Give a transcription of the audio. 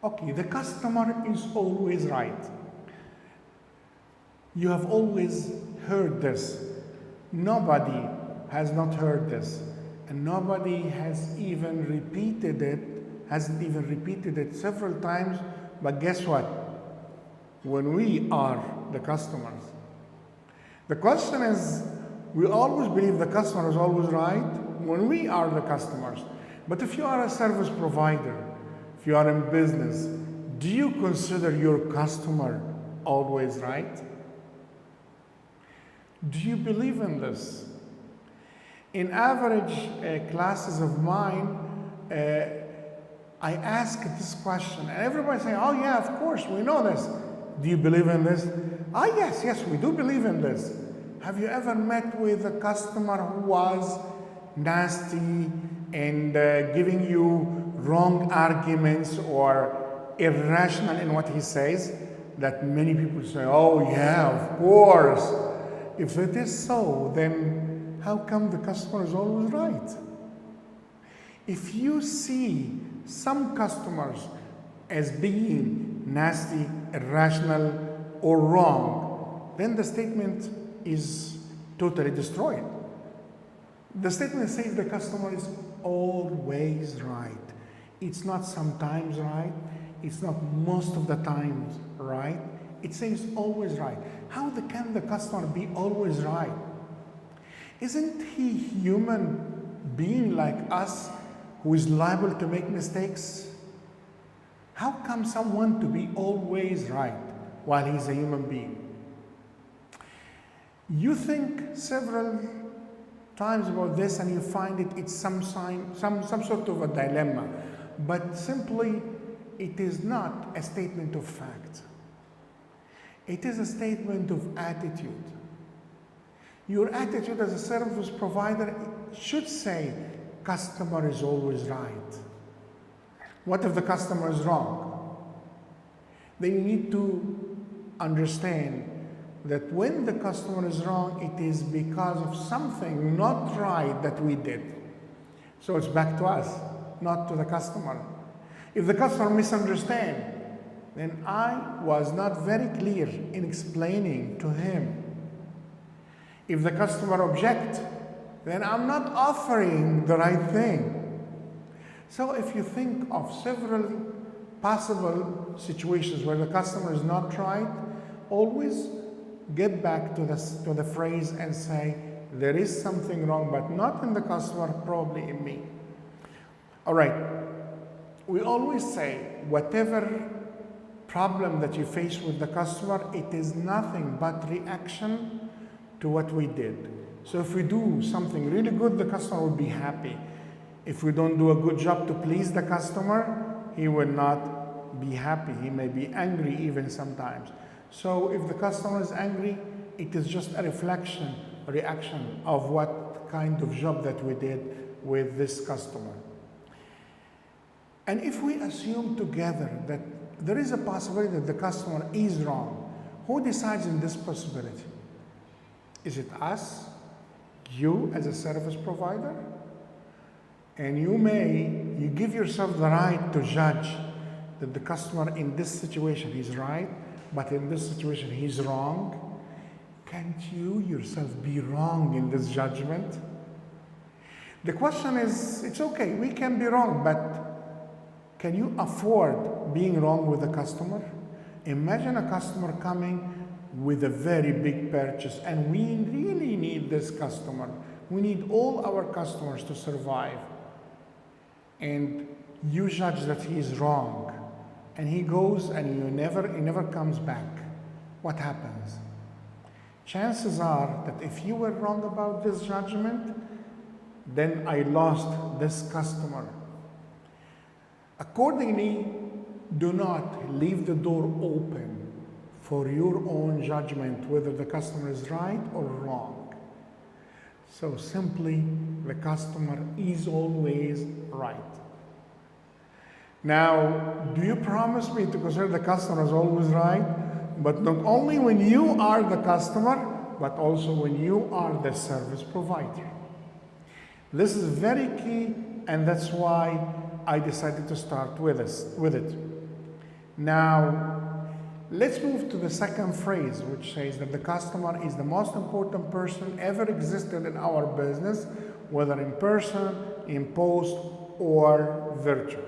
Okay, the customer is always right. You have always heard this. Nobody has not heard this, and nobody hasn't even repeated it several times. But guess what? When we are the customers, the question is, we always believe the customer is always right when we are the customers. But if you are a service provider, if you are in business, do you consider your customer always right? Do you believe in this? In average classes of mine, I ask this question, and everybody saying, oh yeah, of course, we know this. Do you believe in this? Ah, yes, we do believe in this. Have you ever met with a customer who was nasty and giving you wrong arguments or irrational in what he says? That many people say, oh yeah, of course. If it is so, then how come the customer is always right? If you see some customers as being nasty, irrational, or wrong, then the statement is totally destroyed. The statement says the customer is always right. It's not sometimes right. It's not most of the times right. It says always right. How can the customer be always right? Isn't he human being like us who is liable to make mistakes? How come someone to be always right while he's a human being? You think several times about this and you find it's some sort of a dilemma, but simply it is not a statement of fact. It is a statement of attitude. Your attitude as a service provider should say, customer is always right. What if the customer is wrong? Then you need to understand that when the customer is wrong, it is because of something not right that we did. So it's back to us, not to the customer. If the customer misunderstands, then I was not very clear in explaining to him. If the customer objects, then I'm not offering the right thing. So if you think of several possible situations where the customer is not right, always get back to the phrase and say, there is something wrong, but not in the customer, probably in me. All right, we always say, whatever problem that you face with the customer, it is nothing but reaction to what we did. So if we do something really good, the customer will be happy. If we don't do a good job to please the customer, he will not be happy. He may be angry even sometimes. So if the customer is angry, it is just a reflection, a reaction of what kind of job that we did with this customer. And if we assume together that there is a possibility that the customer is wrong, who decides in this possibility? Is it us? You as a service provider? And you give yourself the right to judge that the customer in this situation is right, but in this situation he's wrong. Can't you yourself be wrong in this judgment? The question is, it's okay, we can be wrong, but can you afford being wrong with a customer? Imagine a customer coming with a very big purchase, and we really need this customer. We need all our customers to survive. And you judge that he is wrong, and he goes and he never comes back. What happens? Chances are that if you were wrong about this judgment, then I lost this customer. Accordingly, do not leave the door open for your own judgment whether the customer is right or wrong. So simply, the customer is always right. Now, do you promise me to consider the customer as always right? But not only when you are the customer, but also when you are the service provider. This is very key, and that's why I decided to start with it. Now, let's move to the second phrase, which says that the customer is the most important person ever existed in our business, whether in person, in post, or virtual.